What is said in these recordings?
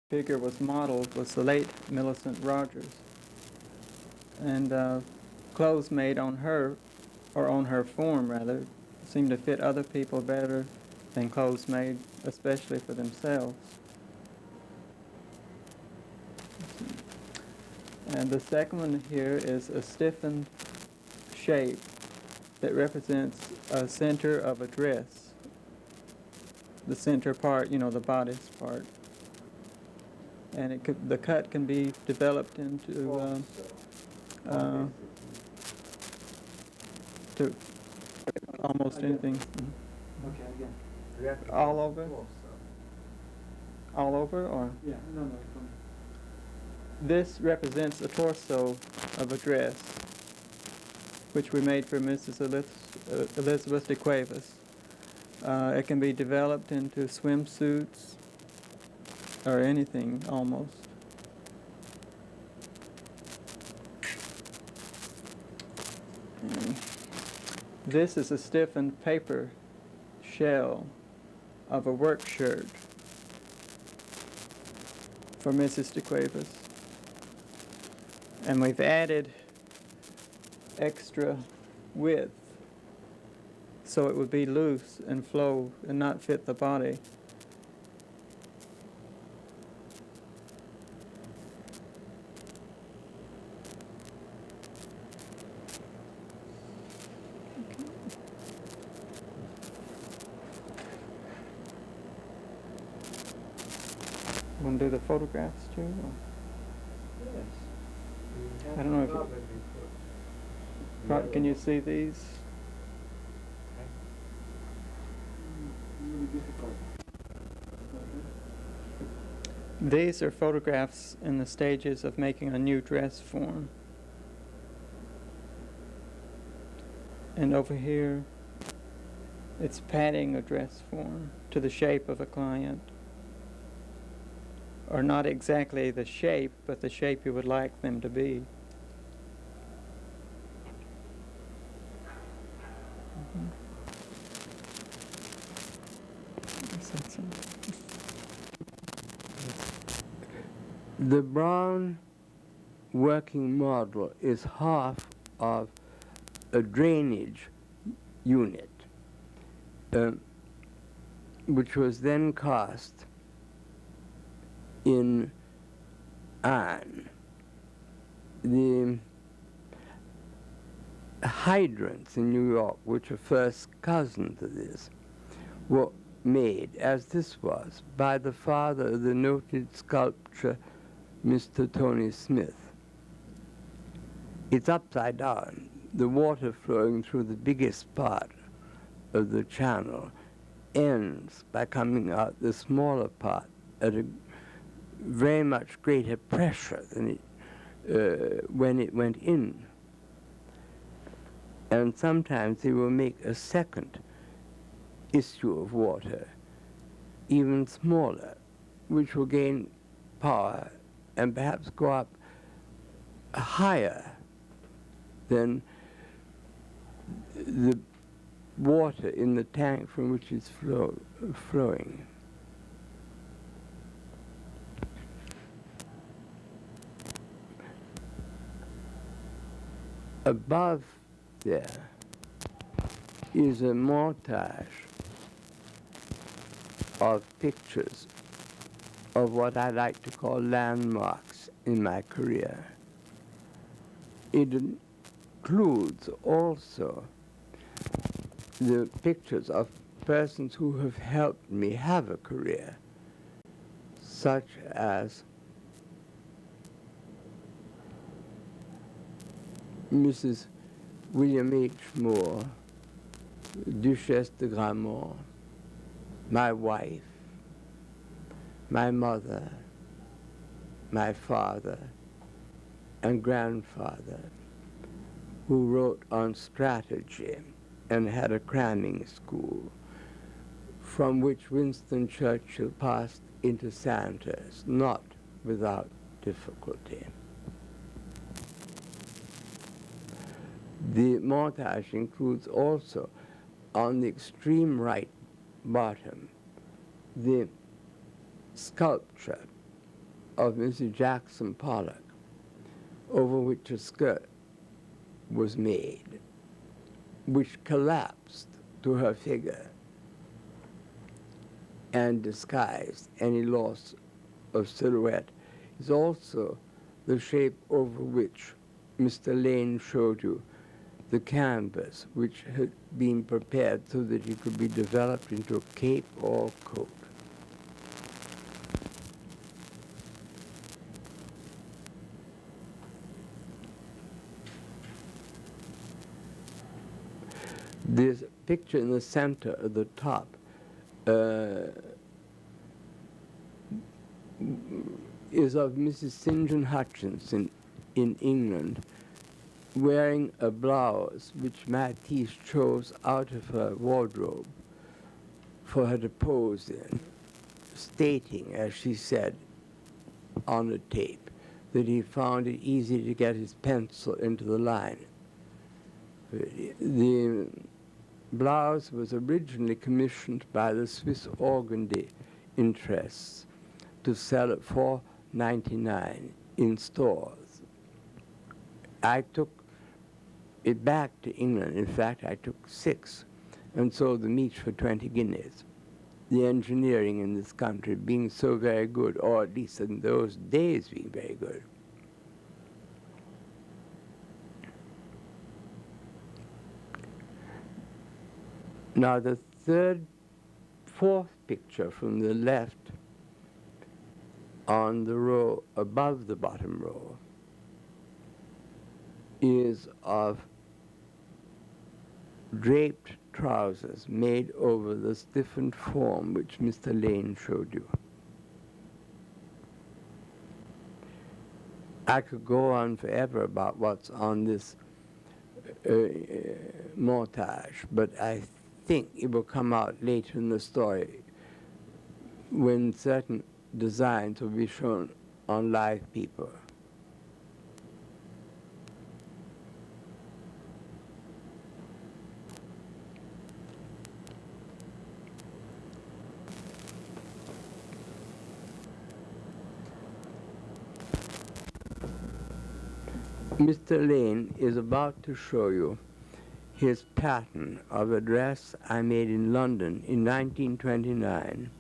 figure was modeled was the late Millicent Rogers. And clothes made on her, or on her form rather, seem to fit other people better than clothes made especially for themselves. And the second one here is a stiffened shape that represents a center of a dress. The center part, you know, the bodice part. And the cut can be developed into to almost anything. Okay, again. All over? All over, or? Yeah, no. This represents a torso of a dress, which we made for Mrs. Elizabeth de Cuevas. It can be developed into swimsuits or anything almost. And this is a stiffened paper shell of a work shirt for Mrs. de Cuevas. And we've added extra width so it would be loose and flow and not fit the body. Want to do the photographs too? Or? Yes. I don't know if can you see these? Really difficult. These are photographs in the stages of making a new dress form. And over here, it's padding a dress form to the shape of a client. Or not exactly the shape, but the shape you would like them to be. The brown working model is half of a drainage unit, which was then cast in iron. The hydrants in New York, which are first cousin to this, were made, as this was, by the father of the noted sculptor Mr. Tony Smith. It's upside down. The water flowing through the biggest part of the channel ends by coming out the smaller part at a very much greater pressure than when it went in. And sometimes they will make a second issue of water, even smaller, which will gain power and perhaps go up higher than the water in the tank from which it's flowing. Above there is a montage of pictures of what I like to call landmarks in my career. It includes also the pictures of persons who have helped me have a career, such as Mrs. William H. Moore, Duchesse de Gramont, my wife, my mother, my father, and grandfather, who wrote on strategy and had a cramming school, from which Winston Churchill passed into Sandhurst, not without difficulty. The montage includes also, on the extreme right bottom, the sculpture of Mrs. Jackson Pollock, over which a skirt was made, which collapsed to her figure and disguised any loss of silhouette, is also the shape over which Mr. Layne showed you the canvas, which had been prepared so that it could be developed into a cape or coat. This picture in the center at the top is of Mrs. St. John Hutchinson in England, wearing a blouse which Matisse chose out of her wardrobe for her to pose in, stating, as she said on the tape, that he found it easy to get his pencil into the line. The blouse was originally commissioned by the Swiss organdy interests to sell at $4.99 in stores. I took it back to England. In fact, I took 6 and sold them each for 20 guineas. The engineering in this country being so very good, or at least in those days being very good. Now the fourth picture from the left on the row above the bottom row is of draped trousers made over the stiffened form which Mr. Layne showed you. I could go on forever about what's on this montage, but I think it will come out later in the story when certain designs will be shown on live people. Mr. Layne is about to show you his pattern of a dress I made in London in 1929,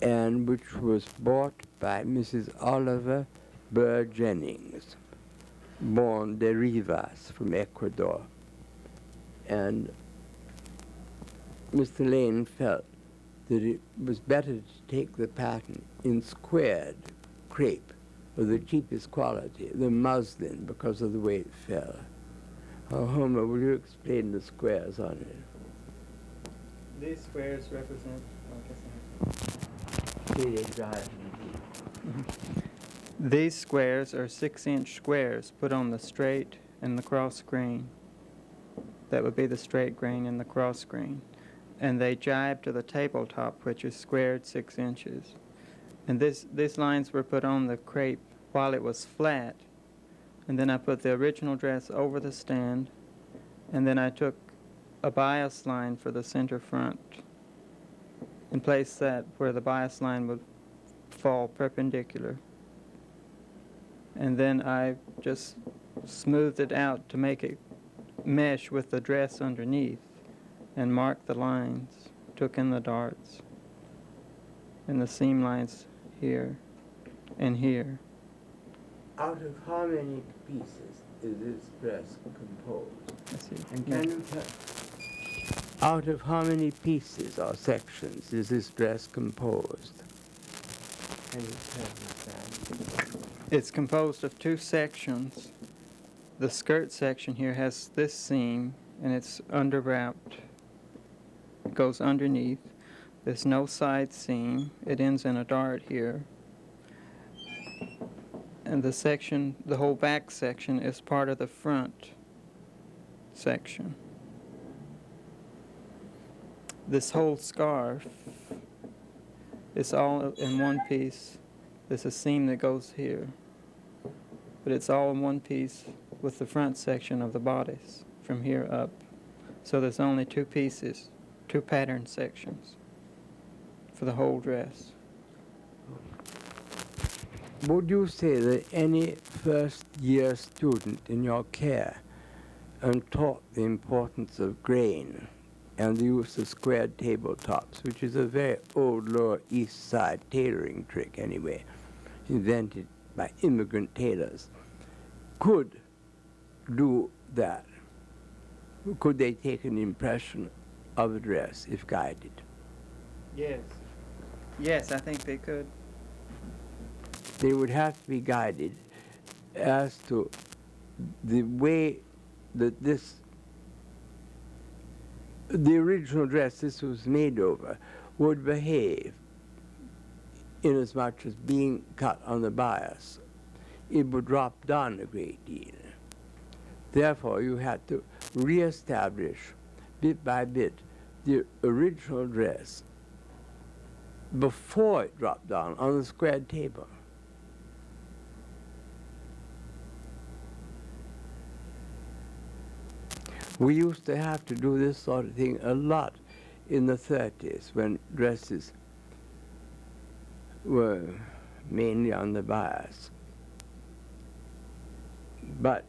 and which was bought by Mrs. Oliver Burr Jennings, born de Rivas from Ecuador. And Mr. Layne felt that it was better to take the pattern in squared crepe of the cheapest quality than muslin because of the way it fell. Homer, will you explain the squares on it? These squares represent, These squares are 6-inch squares put on the straight and the cross grain. That would be the straight grain and the cross grain. And they jibe to the tabletop, which is squared 6 inches. And these lines were put on the crepe while it was flat. And then I put the original dress over the stand, and then I took a bias line for the center front and placed that where the bias line would fall perpendicular. And then I just smoothed it out to make it mesh with the dress underneath and marked the lines, took in the darts and the seam lines here and here. Out of how many pieces is this dress composed? Let's see. And can you tell, out of how many pieces or sections is this dress composed? Can you tell me that? It's composed of 2 sections. The skirt section here has this seam, and it's underwrapped. It goes underneath. There's no side seam. It ends in a dart here. And the section, the whole back section, is part of the front section. This whole scarf is all in one piece. There's a seam that goes here, but it's all in one piece with the front section of the bodice from here up. So there's only 2 pieces, 2 pattern sections for the whole dress. would you say that any first-year student in your care and taught the importance of grain and the use of squared tabletops, which is a very old Lower East Side tailoring trick anyway, invented by immigrant tailors, could do that? Could they take an impression of a dress if guided? Yes. Yes, I think they could. They would have to be guided as to the way that the original dress this was made over would behave, inasmuch as being cut on the bias, it would drop down a great deal. Therefore, you had to reestablish, bit by bit, the original dress before it dropped down on the squared table. We used to have to do this sort of thing a lot in the 30s when dresses were mainly on the bias. But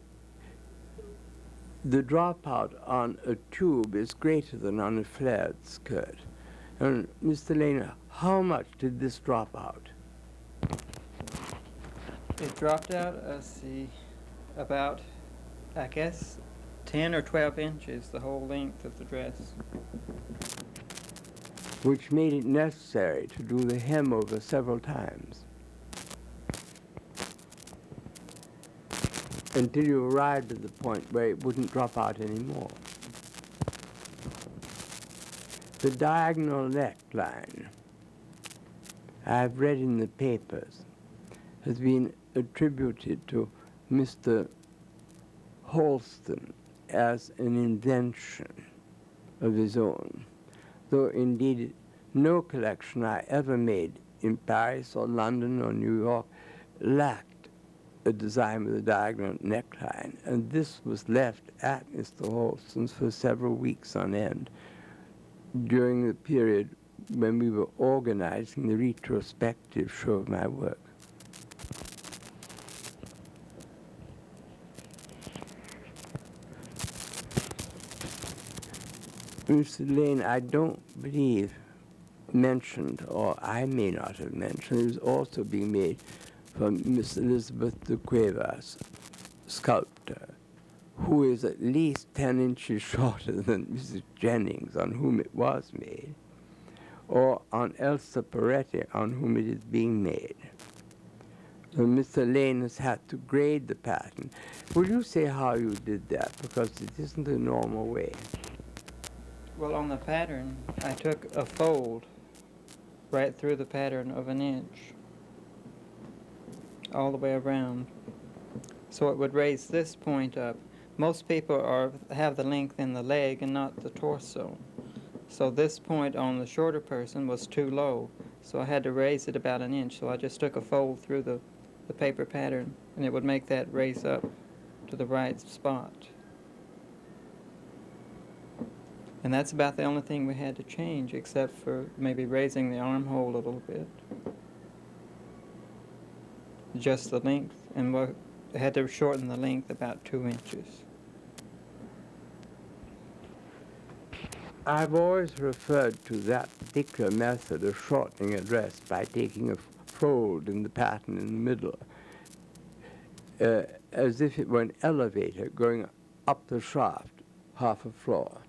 the dropout on a tube is greater than on a flared skirt. And Mr. Layne, how much did this drop out? It dropped out, let's see, about, I guess, 10 or 12 inches, the whole length of the dress. Which made it necessary to do the hem over several times until you arrived at the point where it wouldn't drop out anymore. The diagonal neckline, I've read in the papers, has been attributed to Mr. Halston as an invention of his own, though indeed no collection I ever made in Paris or London or New York lacked a design with a diagonal neckline, and this was left at Mr. Halston's for several weeks on end during the period when we were organizing the retrospective show of my work. Mr. Layne, I don't believe mentioned, or I may not have mentioned, it was also being made from Miss Elizabeth de Cuevas, sculptor, who is at least 10 inches shorter than Mrs. Jennings, on whom it was made, or on Elsa Peretti, on whom it is being made. So Mr. Layne has had to grade the pattern. Will you say how you did that? Because it isn't a normal way. Well, on the pattern, I took a fold right through the pattern of 1 inch, all the way around, so it would raise this point up. Most people have the length in the leg and not the torso, so this point on the shorter person was too low, so I had to raise it about 1 inch. So I just took a fold through the paper pattern, and it would make that raise up to the right spot. And that's about the only thing we had to change, except for maybe raising the armhole a little bit. Just the length, and we had to shorten the length about 2 inches. I've always referred to that particular method of shortening a dress by taking a fold in the pattern in the middle, as if it were an elevator going up the shaft half a floor.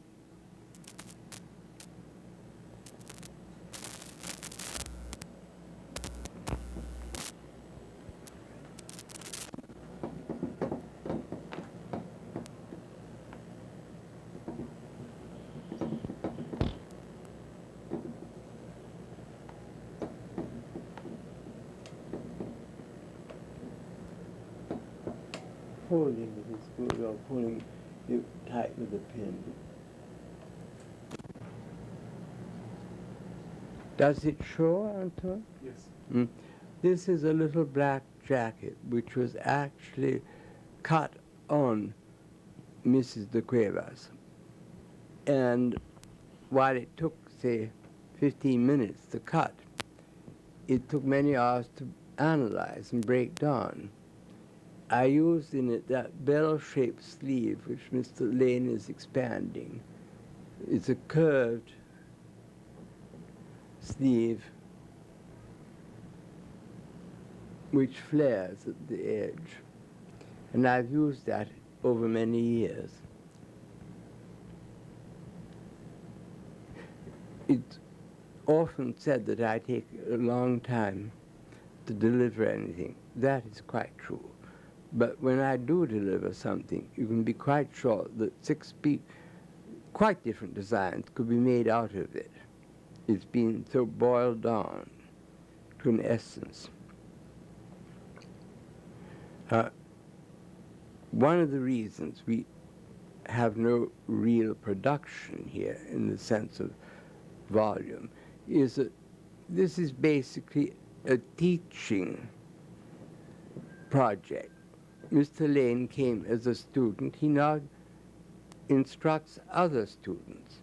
Holding it is good, or pulling it tight with a pin. Does it show, Anton? Yes. This is a little black jacket which was actually cut on Mrs. de Cuevas. And while it took, say, 15 minutes to cut, it took many hours to analyze and break down. I used in it that bell-shaped sleeve which Mr. Layne is expanding. It's a curved sleeve which flares at the edge. And I've used that over many years. It's often said that I take a long time to deliver anything. That is quite true. But when I do deliver something, you can be quite sure that quite different designs could be made out of it. It's been so boiled down to an essence. One of the reasons we have no real production here in the sense of volume is that this is basically a teaching project. Mr. Layne came as a student. He now instructs other students.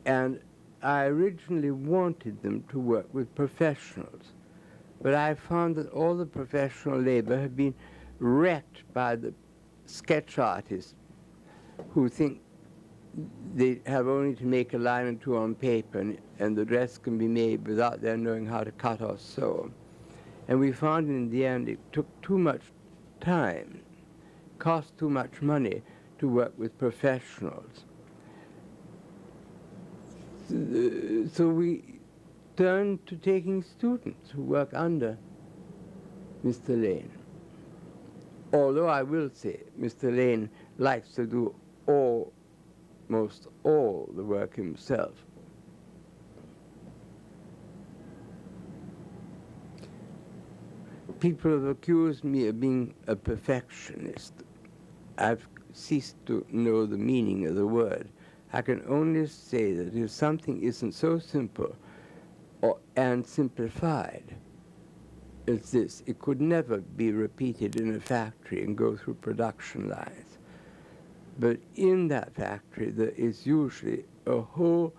And I originally wanted them to work with professionals, but I found that all the professional labor had been wrecked by the sketch artists who think they have only to make a line or two on paper and the dress can be made without their knowing how to cut or sew. And we found in the end it took too much time, cost too much money to work with professionals. So we turned to taking students who work under Mr. Layne. Although I will say Mr. Layne likes to do almost all the work himself. People have accused me of being a perfectionist. I've ceased to know the meaning of the word. I can only say that if something isn't so simple and simplified as this, it could never be repeated in a factory and go through production lines. But in that factory, there is usually a whole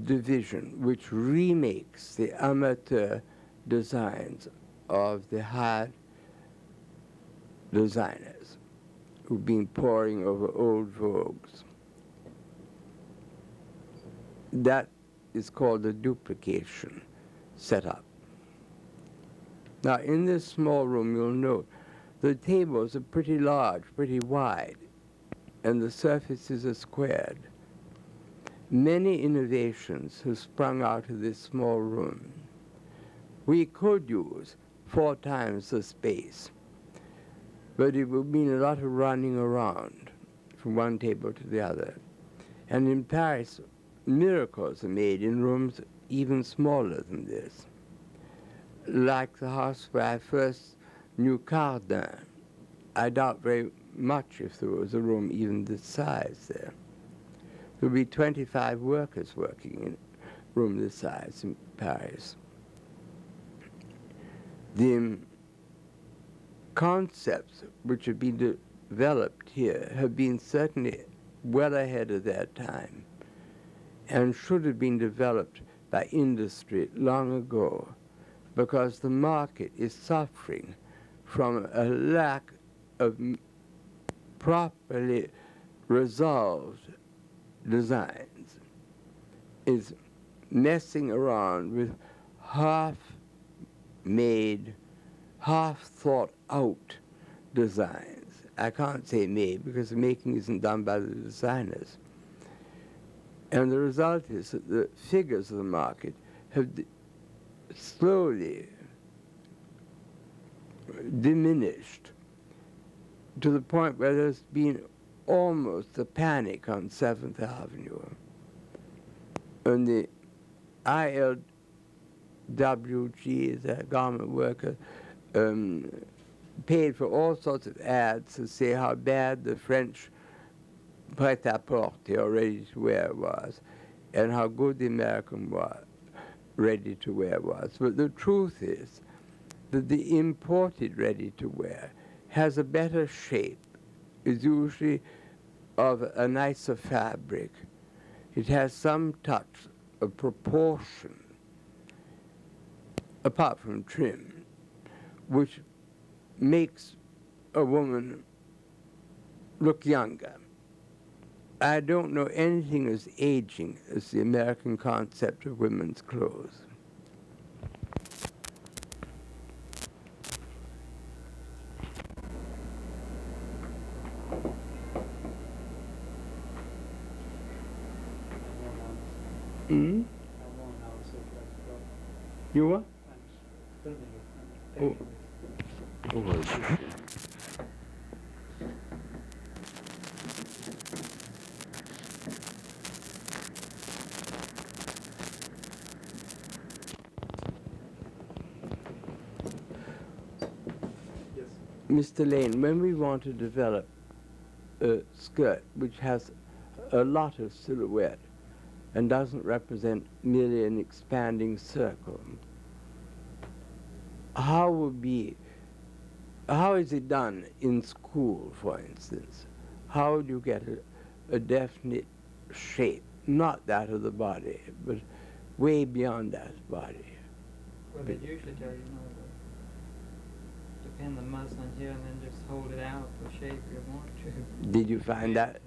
division which remakes the amateur designs of the hard designers who've been poring over old vogues. That is called the duplication setup. Now, in this small room, you'll note the tables are pretty large, pretty wide, and the surfaces are squared. Many innovations have sprung out of this small room. We could use 4 times the space, but it would mean a lot of running around from one table to the other. And in Paris, miracles are made in rooms even smaller than this. Like the house where I first knew Cardin, I doubt very much if there was a room even this size there. There would be 25 workers working in a room this size in Paris. The concepts which have been developed here have been certainly well ahead of their time and should have been developed by industry long ago, because the market is suffering from a lack of properly resolved designs. It's messing around with half-made, half-thought-out designs. I can't say made because the making isn't done by the designers. And the result is that the figures of the market have slowly diminished to the point where there's been almost a panic on 7th Avenue. And the ILWG, the garment worker, paid for all sorts of ads to say how bad the French pret-à-porter, or ready-to-wear, was, and how good the American ready-to-wear was. But the truth is that the imported ready-to-wear has a better shape, is usually of a nicer fabric. It has some touch of proportion, apart from trim, which makes a woman look younger. I don't know anything as aging as the American concept of women's clothes. Hmm? You what? Oh. Oh, Mr. Layne, when we want to develop a skirt which has a lot of silhouette and doesn't represent merely an expanding circle, how is it done in school, for instance? How do you get a definite shape, not that of the body, but way beyond that body? Well, they usually tell you, to pin the muslin here and then just hold it out the shape you want to. Did you find that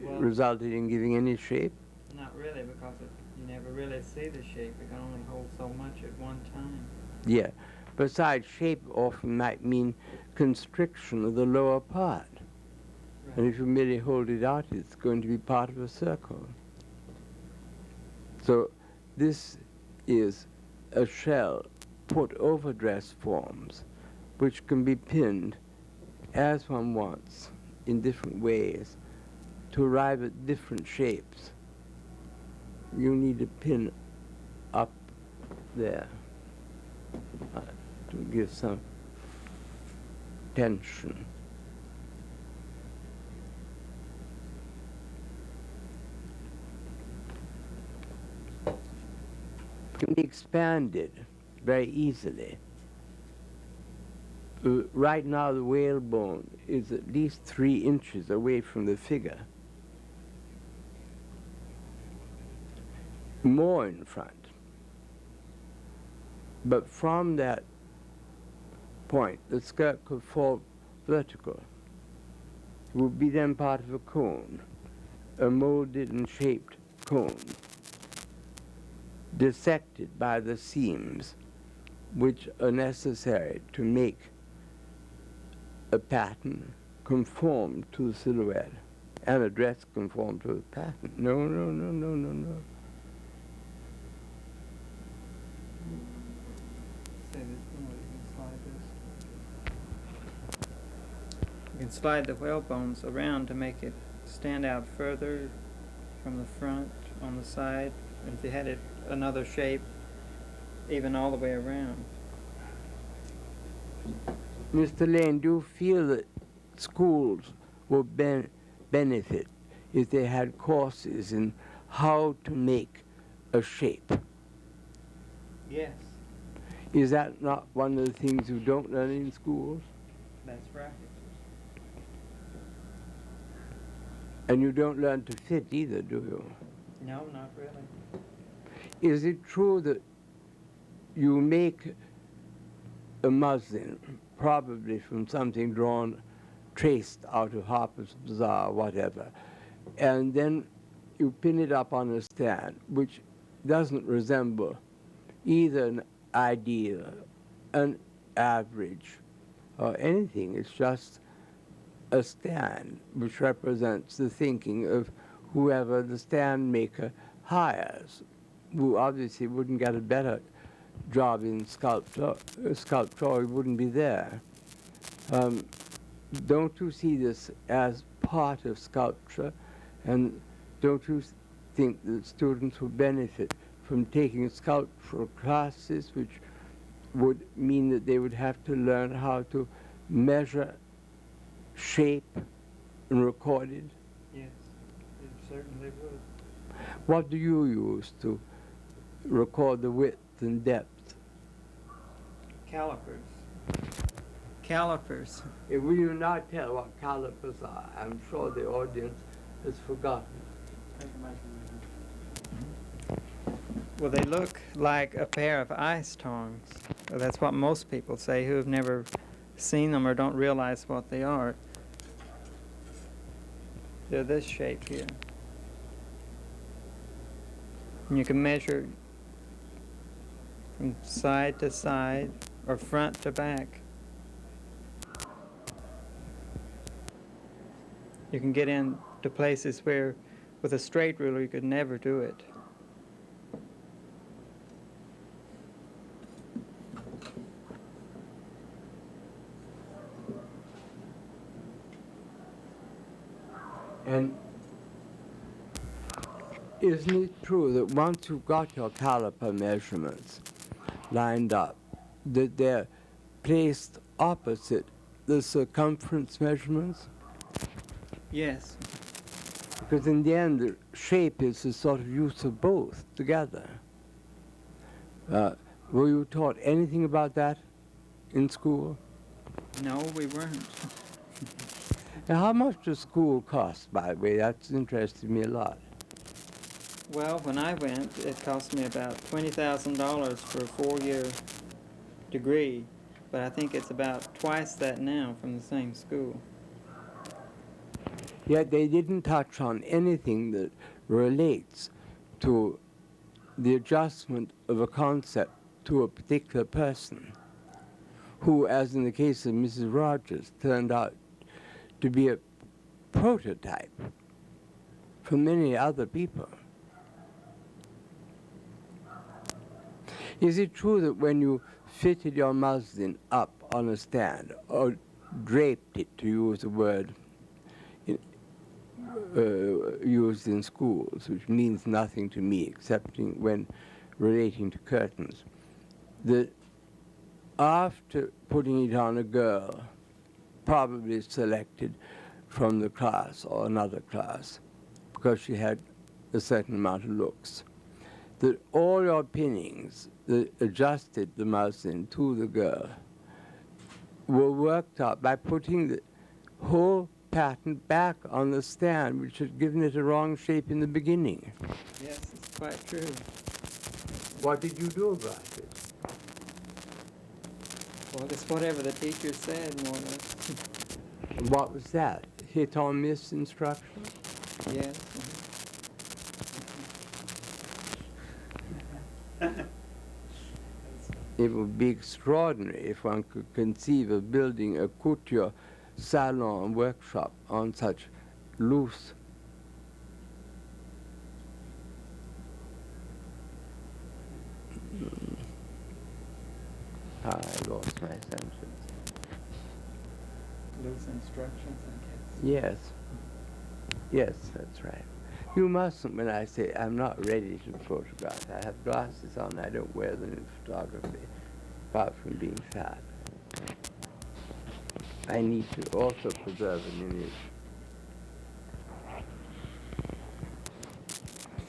resulted in giving any shape? Not really, because you never really see the shape. It can only hold so much at one time. Yeah. Besides, shape often might mean constriction of the lower part. Right. And if you merely hold it out, it's going to be part of a circle. So this is a shell put over dress forms, which can be pinned as one wants in different ways to arrive at different shapes. You need a pin up there to give some tension. It can be expanded very easily. Right now the whalebone is at least 3 inches away from the figure. More in front. But from that point, the skirt could fall vertical. It would be then part of a cone, a molded and shaped cone, dissected by the seams which are necessary to make a pattern conform to the silhouette, and a dress conform to the pattern. No, no, no, no, no, no. You can slide the whalebones around to make it stand out further from the front, on the side, and if you had it another shape, even all the way around. Mr. Layne, do you feel that schools would benefit if they had courses in how to make a shape? Yes, Is that not one of the things you don't learn in schools? that's right. And you don't learn to fit either, do you? No, not really. Is it true that you make a muslin, probably from something traced out of Harper's Bazaar or whatever, and then you pin it up on a stand, which doesn't resemble either an ideal, an average, or anything. It's just a stand which represents the thinking of whoever the stand maker hires, who obviously wouldn't get a better job in sculpture, he wouldn't be there. Don't you see this as part of sculpture, and don't you think that students would benefit from taking sculptural classes, which would mean that they would have to learn how to measure shape and record it? Yes, it certainly would. What do you use to record the width and depth? Calipers. Calipers. Will you not tell what calipers are? I'm sure the audience has forgotten. Well, they look like a pair of ice tongs. Well, that's what most people say who have never seen them or don't realize what they are. They're this shape here. And you can measure from side to side or front to back. You can get into places where with a straight ruler you could never do it. And isn't it true that once you've got your caliper measurements lined up, that they're placed opposite the circumference measurements? Yes. Because in the end, the shape is the sort of use of both together. Were you taught anything about that in school? No, we weren't. And how much does school cost, by the way? That's interested me a lot. Well, when I went, it cost me about $20,000 for a 4-year degree, but I think it's about twice that now from the same school. Yet they didn't touch on anything that relates to the adjustment of a concept to a particular person, who, as in the case of Mrs. Rogers, turned out to be a prototype for many other people. Is it true that when you fitted your muslin up on a stand, or draped it, to use a word used in schools, which means nothing to me except when relating to curtains, that after putting it on a girl, probably selected from the class or another class, because she had a certain amount of looks, that all your pinnings that adjusted the muslin to the girl were worked out by putting the whole pattern back on the stand, which had given it a wrong shape in the beginning. Yes, it's quite true. What did you do about it? Well, it's whatever the teacher said, more or less. What was that? Hit or miss instruction? Yes. It would be extraordinary if one could conceive of building a couture salon workshop on such loose. I lost my sentence. Loose instructions, I guess. Yes. Yes, that's right. You mustn't, when I say I'm not ready to photograph. I have glasses on. I don't wear them in photography, apart from being fat. I need to also preserve an image.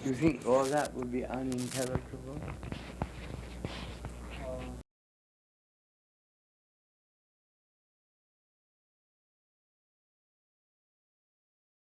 You think all that would be unintelligible?